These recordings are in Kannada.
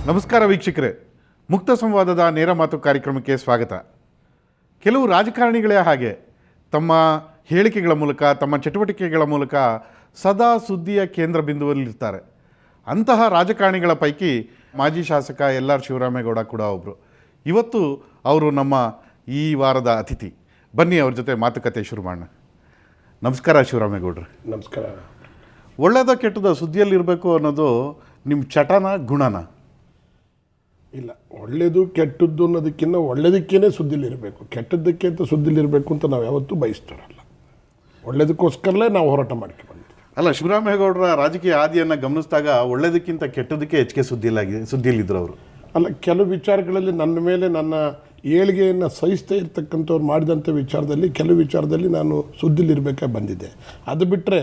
ನಮಸ್ಕಾರ ವೀಕ್ಷಕರೇ, ಮುಕ್ತ ಸಂವಾದದ ನೇರ ಮಾತು ಕಾರ್ಯಕ್ರಮಕ್ಕೆ ಸ್ವಾಗತ. ಕೆಲವು ರಾಜಕಾರಣಿಗಳೇ ಹಾಗೆ ತಮ್ಮ ಹೇಳಿಕೆಗಳ ಮೂಲಕ, ತಮ್ಮ ಚಟುವಟಿಕೆಗಳ ಮೂಲಕ ಸದಾ ಸುದ್ದಿಯ ಕೇಂದ್ರ ಬಿಂದುವಲ್ಲಿರ್ತಾರೆ. ಅಂತಹ ರಾಜಕಾರಣಿಗಳ ಪೈಕಿ ಮಾಜಿ ಶಾಸಕ ಎಲ್.ಆರ್. ಶಿವರಾಮೇಗೌಡ ಕೂಡ ಒಬ್ಬರು. ಇವತ್ತು ಅವರು ನಮ್ಮ ಈ ವಾರದ ಅತಿಥಿ. ಬನ್ನಿ ಅವ್ರ ಜೊತೆ ಮಾತುಕತೆ ಶುರು ಮಾಡೋಣ. ನಮಸ್ಕಾರ ಶಿವರಾಮೇಗೌಡ್ರೆ. ನಮಸ್ಕಾರ. ಒಳ್ಳೆಯದ ಕೆಟ್ಟದ ಸುದ್ದಿಯಲ್ಲಿರಬೇಕು ಅನ್ನೋದು ನಿಮ್ಮ ಚಟನ ಗುಣನ? ಇಲ್ಲ, ಒಳ್ಳೆಯದು ಕೆಟ್ಟದ್ದು ಅನ್ನೋದಕ್ಕಿಂತ ಒಳ್ಳೆಯದಕ್ಕೇ ಸುದ್ದಿಲಿರಬೇಕು, ಕೆಟ್ಟದ್ದಕ್ಕೆ ಅಂತ ಸುದ್ದಿಲಿರಬೇಕು ಅಂತ ನಾವು ಯಾವತ್ತೂ ಬಯಸ್ತಾರಲ್ಲ. ಒಳ್ಳೆಯದಕ್ಕೋಸ್ಕರಲೇ ನಾವು ಹೋರಾಟ ಮಾಡ್ಕೊಂಡು ಬಂದಿದ್ದೀವಿ. ಅಲ್ಲ, ಶಿವರಾಮೇಗೌಡರ ರಾಜಕೀಯ ಆದಿಯನ್ನು ಗಮನಿಸಿದಾಗ ಒಳ್ಳೆಯದಕ್ಕಿಂತ ಕೆಟ್ಟದಕ್ಕೆ ಹೆಚ್ಚಿಗೆ ಸುದ್ದಿಯಲ್ಲಿದ್ದರು ಅವರು. ಅಲ್ಲ, ಕೆಲವು ವಿಚಾರಗಳಲ್ಲಿ ನನ್ನ ಮೇಲೆ ನನ್ನ ಏಳಿಗೆಯನ್ನು ಸಹಿಸ್ತಾ ಇರ್ತಕ್ಕಂಥವ್ರು ಮಾಡಿದಂಥ ವಿಚಾರದಲ್ಲಿ ಕೆಲವು ವಿಚಾರದಲ್ಲಿ ನಾನು ಸುದ್ದಿಲಿರಬೇಕಾಗಿ ಬಂದಿದ್ದೆ. ಅದು ಬಿಟ್ಟರೆ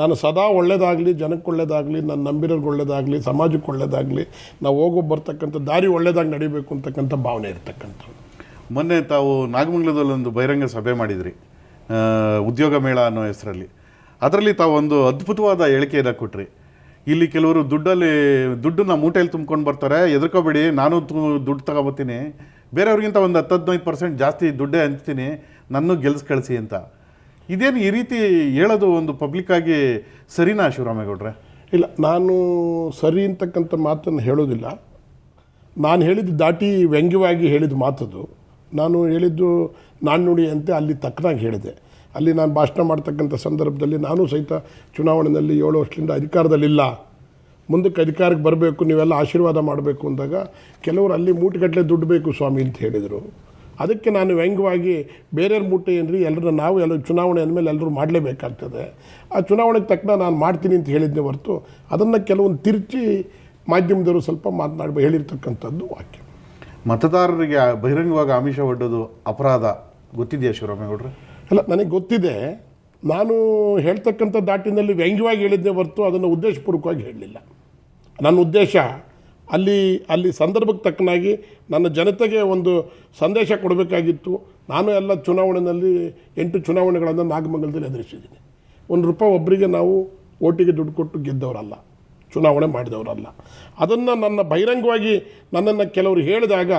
ನಾನು ಸದಾ ಒಳ್ಳೆಯದಾಗಲಿ, ಜನಕ್ಕೆ ಒಳ್ಳೆಯದಾಗಲಿ, ನನ್ನ ನಂಬಿರೋರ್ಗೆ ಒಳ್ಳೆಯದಾಗಲಿ, ಸಮಾಜಕ್ಕೆ ಒಳ್ಳೆಯದಾಗಲಿ, ನಾವು ಹೋಗೋ ಬರ್ತಕ್ಕಂಥ ದಾರಿ ಒಳ್ಳೆಯದಾಗಿ ನಡಿಬೇಕು ಅಂತಕ್ಕಂಥ ಭಾವನೆ ಇರ್ತಕ್ಕಂಥದ್ದು. ಮೊನ್ನೆ ತಾವು ನಾಗಮಂಗಲದಲ್ಲೊಂದು ಬಹಿರಂಗ ಸಭೆ ಮಾಡಿದ್ರಿ, ಉದ್ಯೋಗ ಮೇಳ ಅನ್ನೋ ಹೆಸರಲ್ಲಿ. ಅದರಲ್ಲಿ ತಾವು ಒಂದು ಅದ್ಭುತವಾದ ಹೇಳಿಕೆಯನ್ನು ಕೊಟ್ರಿ. ಇಲ್ಲಿ ಕೆಲವರು ದುಡ್ಡನ್ನ ಮೂಟೆಯಲ್ಲಿ ತುಂಬ್ಕೊಂಡು ಬರ್ತಾರೆ, ಎದುರ್ಕೋಬೇಡಿ, ನಾನು ದುಡ್ಡು ತಗೊಬತ್ತೀನಿ, ಬೇರೆಯವ್ರಿಗಿಂತ ಒಂದು 10-15% ಜಾಸ್ತಿ ದುಡ್ಡೇ ಹಂಚ್ತೀನಿ, ನನ್ನ ಗೆಲ್ಸ್ ಕಳಿಸಿ ಅಂತ. ಇದೇನು ಈ ರೀತಿ ಹೇಳೋದು ಒಂದು ಪಬ್ಲಿಕ್ಕಾಗಿ ಸರಿನಾ ಶಿವರಾಮೇಗೌಡ್ರೆ? ಇಲ್ಲ, ನಾನು ಸರಿ ಅಂತಕ್ಕಂಥ ಮಾತನ್ನು ಹೇಳೋದಿಲ್ಲ. ನಾನು ಹೇಳಿದ್ದು ದಾಟಿ ವ್ಯಂಗ್ಯವಾಗಿ ಹೇಳಿದ ಮಾತದು. ನಾನು ಹೇಳಿದ್ದು ನಾಣ್ಣುಡಿ ಅಂತೆ ಅಲ್ಲಿ ತಕ್ಕನಾಗಿ ಹೇಳಿದೆ. ಅಲ್ಲಿ ನಾನು ಭಾಷಣ ಮಾಡ್ತಕ್ಕಂಥ ಸಂದರ್ಭದಲ್ಲಿ ನಾನು ಸಹಿತ ಚುನಾವಣೆಯಲ್ಲಿ 7 ವರ್ಷದಿಂದ ಅಧಿಕಾರದಲ್ಲಿಲ್ಲ, ಮುಂದಕ್ಕೆ ಅಧಿಕಾರಕ್ಕೆ ಬರಬೇಕು, ನೀವೆಲ್ಲ ಆಶೀರ್ವಾದ ಮಾಡಬೇಕು ಅಂದಾಗ ಕೆಲವರು ಅಲ್ಲಿ ಮೂಟೆಗಟ್ಟಲೆ ದುಡ್ಡು ಬೇಕು ಸ್ವಾಮಿ ಅಂತ ಹೇಳಿದರು. ಅದಕ್ಕೆ ನಾನು ವ್ಯಂಗ್ಯವಾಗಿ ಬೇರೆಯವ್ರ ಮೂಟೆ ಏನ್ರಿ, ನಾವು ಚುನಾವಣೆ ಅಂದಮೇಲೆ ಎಲ್ಲರೂ ಮಾಡಲೇಬೇಕಾಗ್ತದೆ, ಆ ಚುನಾವಣೆಗೆ ತಕ್ಕನ ನಾನು ಮಾಡ್ತೀನಿ ಅಂತ ಹೇಳಿದ್ದೆ ಹೊರತು ಅದನ್ನು ಕೆಲವೊಂದು ತಿರುಚಿ ಮಾಧ್ಯಮದವರು ಸ್ವಲ್ಪ ಹೇಳಿರ್ತಕ್ಕಂಥದ್ದು ವಾಕ್ಯ. ಮತದಾರರಿಗೆ ಬಹಿರಂಗವಾಗಿ ಆಮಿಷ ಒಡ್ಡೋದು ಅಪರಾಧ ಗೊತ್ತಿದೆಯಾ ಶಿವರಾಮೇಗೌಡ್ರೆ? ಅಲ್ಲ, ನನಗೆ ಗೊತ್ತಿದೆ. ನಾನು ಹೇಳ್ತಕ್ಕಂಥ ದಾಟಿನಲ್ಲಿ ವ್ಯಂಗ್ಯವಾಗಿ ಹೇಳಿದ್ದೆ ಹೊರತು ಅದನ್ನು ಉದ್ದೇಶಪೂರ್ವಕವಾಗಿ ಹೇಳಲಿಲ್ಲ. ನನ್ನ ಉದ್ದೇಶ ಅಲ್ಲಿ ಸಂದರ್ಭಕ್ಕೆ ತಕ್ಕನಾಗಿ ನನ್ನ ಜನತೆಗೆ ಒಂದು ಸಂದೇಶ ಕೊಡಬೇಕಾಗಿತ್ತು. ನಾನು ಎಲ್ಲ ಚುನಾವಣೆಯಲ್ಲಿ 8 ಚುನಾವಣೆಗಳನ್ನು ನಾಗಮಂಗಲದಲ್ಲಿ ಎದುರಿಸಿದ್ದೀನಿ. ₹1 ಒಬ್ಬರಿಗೆ ನಾವು ಓಟಿಗೆ ದುಡ್ಡು ಕೊಟ್ಟು ಗೆದ್ದವರಲ್ಲ, ಚುನಾವಣೆ ಮಾಡಿದವರಲ್ಲ. ಅದನ್ನು ನನ್ನ ಬಹಿರಂಗವಾಗಿ ನನ್ನನ್ನು ಕೆಲವರು ಹೇಳಿದಾಗ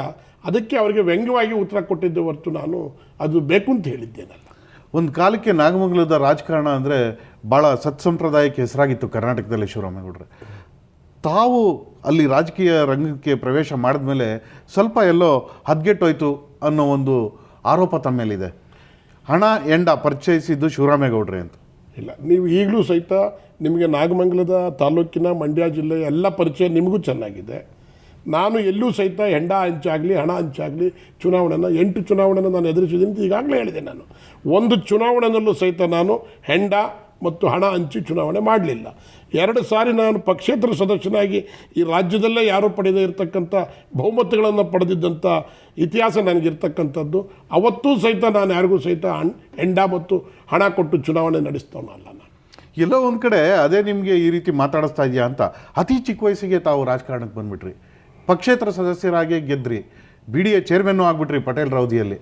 ಅದಕ್ಕೆ ಅವರಿಗೆ ವ್ಯಂಗ್ಯವಾಗಿ ಉತ್ತರ ಕೊಟ್ಟಿದ್ದೆ ಹೊರತು ನಾನು ಅದು ಬೇಕು ಅಂತ ಹೇಳಿದ್ದೇನಲ್ಲ. ಒಂದು ಕಾಲಕ್ಕೆ ನಾಗಮಂಗಲದ ರಾಜಕಾರಣ ಅಂದರೆ ಭಾಳ ಸತ್ಸಂಪ್ರದಾಯಕ್ಕೆ ಹೆಸರಾಗಿತ್ತು ಕರ್ನಾಟಕದಲ್ಲಿ ಶಿವರಾಮೇಗೌಡ್ರೆ. ತಾವು ಅಲ್ಲಿ ರಾಜಕೀಯ ರಂಗಕ್ಕೆ ಪ್ರವೇಶ ಮಾಡಿದ ಮೇಲೆ ಸ್ವಲ್ಪ ಎಲ್ಲೋ ಹದ್ಗೆಟ್ಟೋಯ್ತು ಅನ್ನೋ ಒಂದು ಆರೋಪ ತಮ್ಮ ಮೇಲಿದೆ. ಹಣ ಎಂಡ ಪರಿಚಯಿಸಿದ್ದು ಶಿವರಾಮೇಗೌಡ್ರೆ ಅಂತ. ಇಲ್ಲ, ನೀವು ಈಗಲೂ ಸಹಿತ ನಿಮಗೆ ನಾಗಮಂಗಲದ ತಾಲೂಕಿನ ಮಂಡ್ಯ ಜಿಲ್ಲೆಯ ಎಲ್ಲ ಪರಿಚಯ ನಿಮಗೂ ಚೆನ್ನಾಗಿದೆ. ನಾನು ಎಲ್ಲೂ ಸಹಿತ ಹೆಂಡ ಹಂಚಾಗಲಿ ಹಣ ಹಂಚಾಗಲಿ 8 ಚುನಾವಣೆನ ನಾನು ಎದುರಿಸಿದ್ದೀನಿ ಅಂತ ಈಗಾಗಲೇ ಹೇಳಿದೆ. ನಾನು ಒಂದು ಚುನಾವಣೆಯಲ್ಲೂ ಸಹಿತ ನಾನು ಹೆಂಡ ಮತ್ತು ಹಣ ಹಂಚಿ ಚುನಾವಣೆ ಮಾಡಲಿಲ್ಲ. 2 ಸಾರಿ ನಾನು ಪಕ್ಷೇತರ ಸದಸ್ಯನಾಗಿ ಈ ರಾಜ್ಯದಲ್ಲೇ ಯಾರೂ ಪಡೆದೇ ಇರತಕ್ಕಂಥ ಬಹುಮತಗಳನ್ನು ಪಡೆದಿದ್ದಂಥ ಇತಿಹಾಸ ನನಗಿರ್ತಕ್ಕಂಥದ್ದು. ಅವತ್ತೂ ಸಹಿತ ನಾನು ಯಾರಿಗೂ ಸಹಿತ ಹೆಂಡ ಮತ್ತು ಹಣ ಕೊಟ್ಟು ಚುನಾವಣೆ ನಡೆಸ್ತವನಲ್ಲ. ನಾನು ಎಲ್ಲೋ ಒಂದು ಕಡೆ ಅದೇ ನಿಮಗೆ ಈ ರೀತಿ ಮಾತಾಡಿಸ್ತಾ ಇದೆಯಾ ಅಂತ. ಅತಿ ಚಿಕ್ಕ ವಯಸ್ಸಿಗೆ ತಾವು ರಾಜಕಾರಣಕ್ಕೆ ಬಂದುಬಿಟ್ರಿ, ಪಕ್ಷೇತರ ಸದಸ್ಯರಾಗಿ ಗೆದ್ರಿ, BDA ಚೇರ್ಮನ್ನು ಆಗಿಬಿಟ್ರಿ ಪಟೇಲ್ ರೌದಿಯಲ್ಲಿ.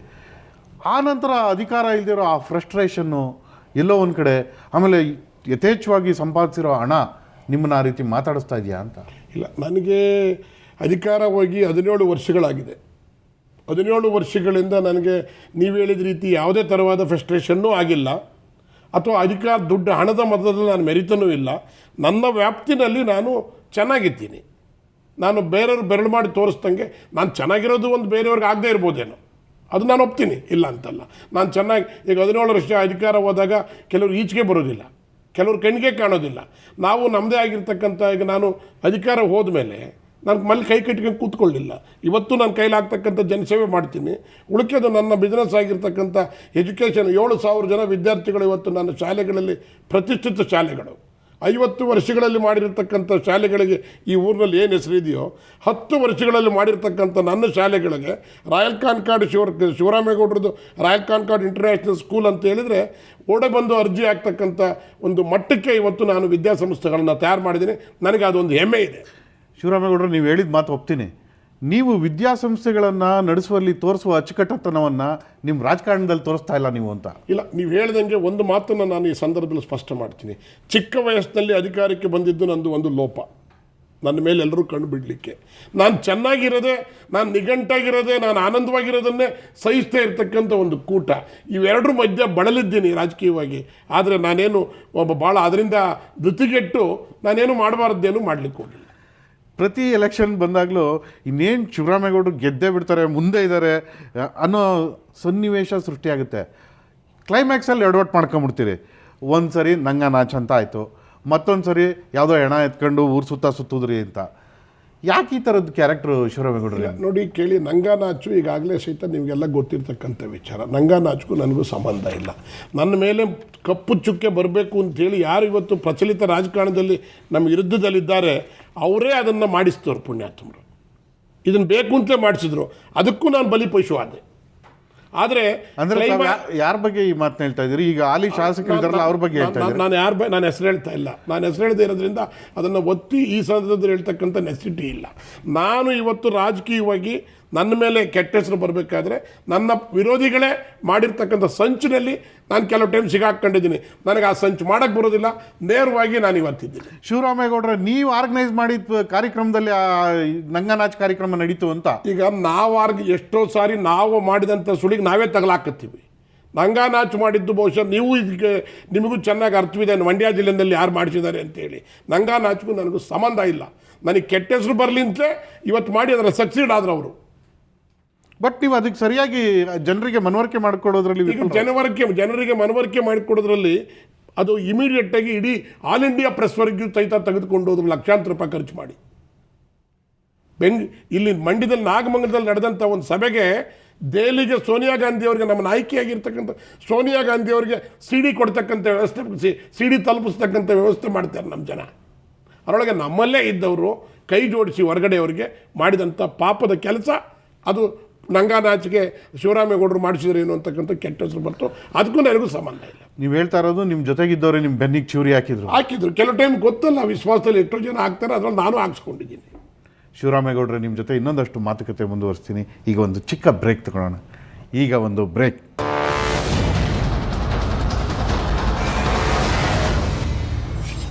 ಆ ನಂತರ ಅಧಿಕಾರ ಇಲ್ದಿರೋ ಆ ಫ್ರಸ್ಟ್ರೇಷನ್ನು ಎಲ್ಲೋ ಒಂದು ಕಡೆ, ಆಮೇಲೆ ಯಥೇಚ್ಛವಾಗಿ ಸಂಪಾದಿಸಿರೋ ಹಣ ನಿಮ್ಮನ್ನು ಆ ರೀತಿ ಮಾತಾಡಿಸ್ತಾ ಇದೆಯಾ ಅಂತ. ಇಲ್ಲ, ನನಗೆ ಅಧಿಕಾರ ಹೋಗಿ 17 ವರ್ಷಗಳಾಗಿದೆ. 17 ವರ್ಷಗಳಿಂದ ನನಗೆ ನೀವು ಹೇಳಿದ ರೀತಿ ಯಾವುದೇ ಥರವಾದ ಫ್ರಸ್ಟ್ರೇಷನ್ನೂ ಆಗಿಲ್ಲ, ಅಥವಾ ಅಧಿಕಾರ ದುಡ್ಡು ಹಣದ ಮತದಲ್ಲಿ ನಾನು ಮೆರಿತನೂ ಇಲ್ಲ. ನನ್ನ ವ್ಯಾಪ್ತಿನಲ್ಲಿ ನಾನು ಚೆನ್ನಾಗಿದ್ದೀನಿ. ನಾನು ಬೇರೆಯವ್ರು ಬೆರಳು ಮಾಡಿ ತೋರಿಸ್ದಂಗೆ ನಾನು ಚೆನ್ನಾಗಿರೋದು ಒಂದು ಬೇರೆಯವ್ರಿಗೆ ಆಗದೇ ಇರ್ಬೋದೇನೋ, ಅದು ನಾನು ಒಪ್ತೀನಿ, ಇಲ್ಲ ಅಂತಲ್ಲ. ನಾನು ಚೆನ್ನಾಗಿ ಈಗ 17 ವರ್ಷ ಅಧಿಕಾರ ಹೋದಾಗ ಕೆಲವರು ಈಚೆಗೆ ಬರೋದಿಲ್ಲ, ಕೆಲವರು ಕಣ್ಣಿಗೆ ಕಾಣೋದಿಲ್ಲ. ನಾವು ನಮ್ಮದೇ ಆಗಿರ್ತಕ್ಕಂಥ ಈಗ ನಾನು ಅಧಿಕಾರ ಹೋದ ಮೇಲೆ ನಾನು ಕೈ ಕಟ್ಕೊಂಡು ಕೂತ್ಕೊಳ್ಳಿಲ್ಲ. ಇವತ್ತು ನನ್ನ ಕೈಲಾಗ್ತಕ್ಕಂಥ ಜನಸೇವೆ ಮಾಡ್ತೀನಿ. ಉಳಿಕೆದು ನನ್ನ ಬಿಸ್ನೆಸ್ ಆಗಿರ್ತಕ್ಕಂಥ ಎಜುಕೇಷನ್ 7,000 ಜನ ವಿದ್ಯಾರ್ಥಿಗಳು ಇವತ್ತು ನನ್ನ ಶಾಲೆಗಳಲ್ಲಿ, ಪ್ರತಿಷ್ಠಿತ ಶಾಲೆಗಳು, 50 ವರ್ಷಗಳಲ್ಲಿ ಮಾಡಿರ್ತಕ್ಕಂಥ ಶಾಲೆಗಳಿಗೆ ಈ ಊರಿನಲ್ಲಿ ಏನು ಹೆಸರಿದೆಯೋ 10 ವರ್ಷಗಳಲ್ಲಿ ಮಾಡಿರ್ತಕ್ಕಂಥ ನನ್ನ ಶಾಲೆಗಳಿಗೆ ರಾಯಲ್ ಕಾನ್ಕಾರ್ಡ್ ಶಿವರಾಮೇಗೌಡರದು ರಾಯಲ್ ಕಾನ್ಕಾರ್ಡ್ ಇಂಟರ್ನ್ಯಾಷನಲ್ ಸ್ಕೂಲ್ ಅಂತ ಹೇಳಿದರೆ ಓಡೆ ಬಂದು ಅರ್ಜಿ ಆಗ್ತಕ್ಕಂಥ ಒಂದು ಮಟ್ಟಕ್ಕೆ ಇವತ್ತು ನಾನು ವಿದ್ಯಾಸಂಸ್ಥೆಗಳನ್ನ ತಯಾರು ಮಾಡಿದ್ದೀನಿ. ನನಗೆ ಅದೊಂದು ಹೆಮ್ಮೆ ಇದೆ. ಶಿವರಾಮೇಗೌಡರು, ನೀವು ಹೇಳಿದ ಮಾತು ಒಪ್ತೀನಿ. ನೀವು ವಿದ್ಯಾಸಂಸ್ಥೆಗಳನ್ನು ನಡೆಸುವಲ್ಲಿ ತೋರಿಸುವ ಅಚ್ಚುಕಟ್ಟತನವನ್ನು ನಿಮ್ಮ ರಾಜಕಾರಣದಲ್ಲಿ ತೋರಿಸ್ತಾ ಇಲ್ಲ ನೀವು ಅಂತ. ಇಲ್ಲ, ನೀವು ಹೇಳ್ದಂಗೆ ಒಂದು ಮಾತನ್ನು ನಾನು ಈ ಸಂದರ್ಭದಲ್ಲಿ ಸ್ಪಷ್ಟ ಮಾಡ್ತೀನಿ. ಚಿಕ್ಕ ವಯಸ್ಸಿನಲ್ಲಿ ಅಧಿಕಾರಕ್ಕೆ ಬಂದಿದ್ದು ನಂದು ಒಂದು ಲೋಪ. ನನ್ನ ಮೇಲೆ ಎಲ್ಲರೂ ಕಣ್ಣು ಬಿಡಲಿಕ್ಕೆ. ನಾನು ಚೆನ್ನಾಗಿರೋದೆ, ನಾನು ನಿಘಂಟಾಗಿರೋದೆ, ನಾನು ಆನಂದವಾಗಿರೋದನ್ನೇ ಸಹಿಸ್ತಾ ಇರ್ತಕ್ಕಂಥ ಒಂದು ಕೂಟ. ಇವೆರಡರ ಮಧ್ಯೆ ಬಳಲಿದ್ದೀನಿ ರಾಜಕೀಯವಾಗಿ. ಆದರೆ ನಾನೇನು ಭಾಳ ಅದರಿಂದ ಧೃತಿಗೆಟ್ಟು ನಾನೇನು ಮಾಡಬಾರ್ದೇನು ಮಾಡಲಿಕ್ಕೆ ಹೋಗಿಲ್ಲ. ಪ್ರತಿ ಎಲೆಕ್ಷನ್ ಬಂದಾಗಲೂ ಇನ್ನೇನು ಶಿವರಾಮೇಗೌಡರು ಗೆದ್ದೇ ಬಿಡ್ತಾರೆ, ಮುಂದೆ ಇದ್ದಾರೆ ಅನ್ನೋ ಸನ್ನಿವೇಶ ಸೃಷ್ಟಿಯಾಗುತ್ತೆ. ಕ್ಲೈಮ್ಯಾಕ್ಸಲ್ಲಿ ಎಡವಟ್ಟು ಮಾಡ್ಕೊಂಬಿಡ್ತೀರಿ. ಒಂದು ಸರಿ ನಂಗ ನಾಚ್ ಅಂತ ಆಯಿತು, ಮತ್ತೊಂದು ಸರಿ ಯಾವುದೋ ಹೆಣ ಎತ್ಕೊಂಡು ಊರು ಸುತ್ತುದ್ರಿ ಅಂತ. ಯಾಕೆ ಈ ಥರದ್ದು ಕ್ಯಾರೆಕ್ಟ್ರು ಶಿವರಾಮೇಗೌಡರು? ನೋಡಿ ಕೇಳಿ, ನಂಗಾನಾಚು ಈಗಾಗಲೇ ಸಹಿತ ನಿಮಗೆಲ್ಲ ಗೊತ್ತಿರ್ತಕ್ಕಂಥ ವಿಚಾರ. ನಂಗಾನಾಚ್ಗೂ ನನಗೂ ಸಂಬಂಧ ಇಲ್ಲ. ನನ್ನ ಮೇಲೆ ಕಪ್ಪು ಚುಕ್ಕೆ ಬರಬೇಕು ಅಂಥೇಳಿ ಯಾರು ಇವತ್ತು ಪ್ರಚಲಿತ ರಾಜಕಾರಣದಲ್ಲಿ ನಮ್ಮ ವಿರುದ್ಧದಲ್ಲಿದ್ದಾರೆ ಅವರೇ ಅದನ್ನು ಮಾಡಿಸ್ತವ್ರು ಪುಣ್ಯಾತ್ಮರು. ಇದನ್ನು ಬೇಕು ಅಂತಲೇ ಮಾಡಿಸಿದ್ರು, ಅದಕ್ಕೂ ನಾನು ಬಲಿಪಶು ಆದೆ. ಆದರೆ ಅಂದರೆ ಯಾರ ಬಗ್ಗೆ ಈ ಮಾತನ್ನ ಹೇಳ್ತಾ ಇದ್ದೀರಿ? ಈಗ ಹಾಲಿ ಶಾಸಕರಿದ್ದಾರಲ್ಲ ಅವ್ರ ಬಗ್ಗೆ ಹೇಳ್ತಾ ಇದ್ದೀರಿ? ನಾನು ಹೆಸರು ಹೇಳ್ತಾ ಇಲ್ಲ. ನಾನು ಹೆಸರು ಹೇಳದೇ ಇರೋದ್ರಿಂದ ಅದನ್ನು ಒತ್ತಿ ಈ ಸಂದರ್ಭದಲ್ಲಿ ಹೇಳ್ತಕ್ಕಂಥ ನೆಸಿಟಿ ಇಲ್ಲ. ನಾನು ಇವತ್ತು ರಾಜಕೀಯವಾಗಿ ನನ್ನ ಮೇಲೆ ಕೆಟ್ಟ ಹೆಸರು ಬರಬೇಕಾದ್ರೆ ನನ್ನ ವಿರೋಧಿಗಳೇ ಮಾಡಿರ್ತಕ್ಕಂಥ ಸಂಚಿನಲ್ಲಿ ನಾನು ಕೆಲವು ಟೈಮ್ ಸಿಗಾಕೊಂಡಿದ್ದೀನಿ. ನನಗೆ ಆ ಸಂಚು ಮಾಡೋಕ್ಕೆ ಬರೋದಿಲ್ಲ. ನೇರವಾಗಿ ನಾನು ಇವತ್ತಿದ್ದೀನಿ. ಶಿವರಾಮೇಗೌಡರ ನೀವು ಆರ್ಗನೈಸ್ ಮಾಡಿದ ಕಾರ್ಯಕ್ರಮದಲ್ಲಿ ನಂಗನಾಚ್ ಕಾರ್ಯಕ್ರಮ ನಡೀತು ಅಂತ. ಈಗ ಎಷ್ಟೋ ಸಾರಿ ನಾವು ಮಾಡಿದಂಥ ಸುಳಿಗೆ ನಾವೇ ತಗಲಾಕತ್ತೀವಿ. ನಂಗಾನಾಚು ಮಾಡಿದ್ದು ಬಹುಶಃ ನೀವು ಇದಕ್ಕೆ ನಿಮಗೂ ಚೆನ್ನಾಗಿ ಅರ್ಥವಿದೆ, ಮಂಡ್ಯ ಜಿಲ್ಲೆಯಲ್ಲಿ ಯಾರು ಮಾಡಿಸಿದ್ದಾರೆ ಅಂತೇಳಿ. ನಂಗಾನಾಚ್ಗೂ ನನಗೂ ಸಂಬಂಧ ಇಲ್ಲ. ನನಗೆ ಕೆಟ್ಟ ಹೆಸರು ಬರಲಿ ಅಂತಲೇ ಇವತ್ತು ಮಾಡಿ ಅದರ ಸಕ್ಸೀಡ್ ಆದ್ರು ಅವರು. ಬಟ್ ನೀವು ಅದಕ್ಕೆ ಸರಿಯಾಗಿ ಜನರಿಗೆ ಮನವರಿಕೆ ಮಾಡಿಕೊಡೋದ್ರಲ್ಲಿ ಜನರಿಗೆ ಮನವರಿಕೆ ಮಾಡಿಕೊಡೋದ್ರಲ್ಲಿ ಅದು ಇಮಿಡಿಯೇಟಾಗಿ ಇಡೀ ಆಲ್ ಇಂಡಿಯಾ ಪ್ರೆಸ್ವರೆಗೂ ಸಹಿತ ತೆಗೆದುಕೊಂಡು ಹೋದ್ರು ಲಕ್ಷಾಂತರ ರೂಪಾಯಿ ಖರ್ಚು ಮಾಡಿ. ಇಲ್ಲಿ ಮಂಡ್ಯದಲ್ಲಿ ನಾಗಮಂಗಲದಲ್ಲಿ ನಡೆದಂಥ ಒಂದು ಸಭೆಗೆ ದೆಹಲಿಗೆ ಸೋನಿಯಾ ಗಾಂಧಿ ಅವರಿಗೆ, ನಮ್ಮ ನಾಯಕಿಯಾಗಿರ್ತಕ್ಕಂಥ ಸೋನಿಯಾ ಗಾಂಧಿ ಅವರಿಗೆ CD ಕೊಡ್ತಕ್ಕಂಥ ವ್ಯವಸ್ಥೆ, CD ತಲುಪಿಸ್ತಕ್ಕಂಥ ವ್ಯವಸ್ಥೆ ಮಾಡ್ತಾರೆ ನಮ್ಮ ಜನ. ಅದರೊಳಗೆ ನಮ್ಮಲ್ಲೇ ಇದ್ದವರು ಕೈ ಜೋಡಿಸಿ ಹೊರಗಡೆಯವರಿಗೆ ಮಾಡಿದಂಥ ಪಾಪದ ಕೆಲಸ ಅದು. ನಂಗಾನಾಚಿಗೆ ಶಿವರಾಮೇಗೌಡರು ಮಾಡಿಸಿದ್ರೆ ಏನು ಅಂತಕ್ಕಂಥ ಕೆಟ್ಟ ಹೆಸರು ಬಂತು. ಅದಕ್ಕೂ ನನಗೂ ಸಂಬಂಧ ಇಲ್ಲ. ನೀವು ಹೇಳ್ತಾ ಇರೋದು ನಿಮ್ಮ ಜೊತೆಗಿದ್ದವ್ರೆ ನಿಮ್ಮ ಬೆನ್ನಿಗೆ ಚೂರಿ ಹಾಕಿದ್ರು. ಕೆಲವು ಟೈಮ್ ಗೊತ್ತಲ್ಲ, ವಿಶ್ವಾಸದಲ್ಲಿ ಎಷ್ಟೋ ಜನ ಹಾಕ್ತಾರೆ, ಅದರಲ್ಲಿ ನಾನು ಹಾಕ್ಸ್ಕೊಂಡಿದ್ದೀನಿ. ಶಿವರಾಮೇಗೌಡರೆ, ನಿಮ್ಮ ಜೊತೆ ಇನ್ನೊಂದಷ್ಟು ಮಾತುಕತೆ ಮುಂದುವರಿಸ್ತೀನಿ. ಈಗ ಒಂದು ಚಿಕ್ಕ ಬ್ರೇಕ್ ತಗೊಳ್ಳೋಣ. ಈಗ ಒಂದು ಬ್ರೇಕ್.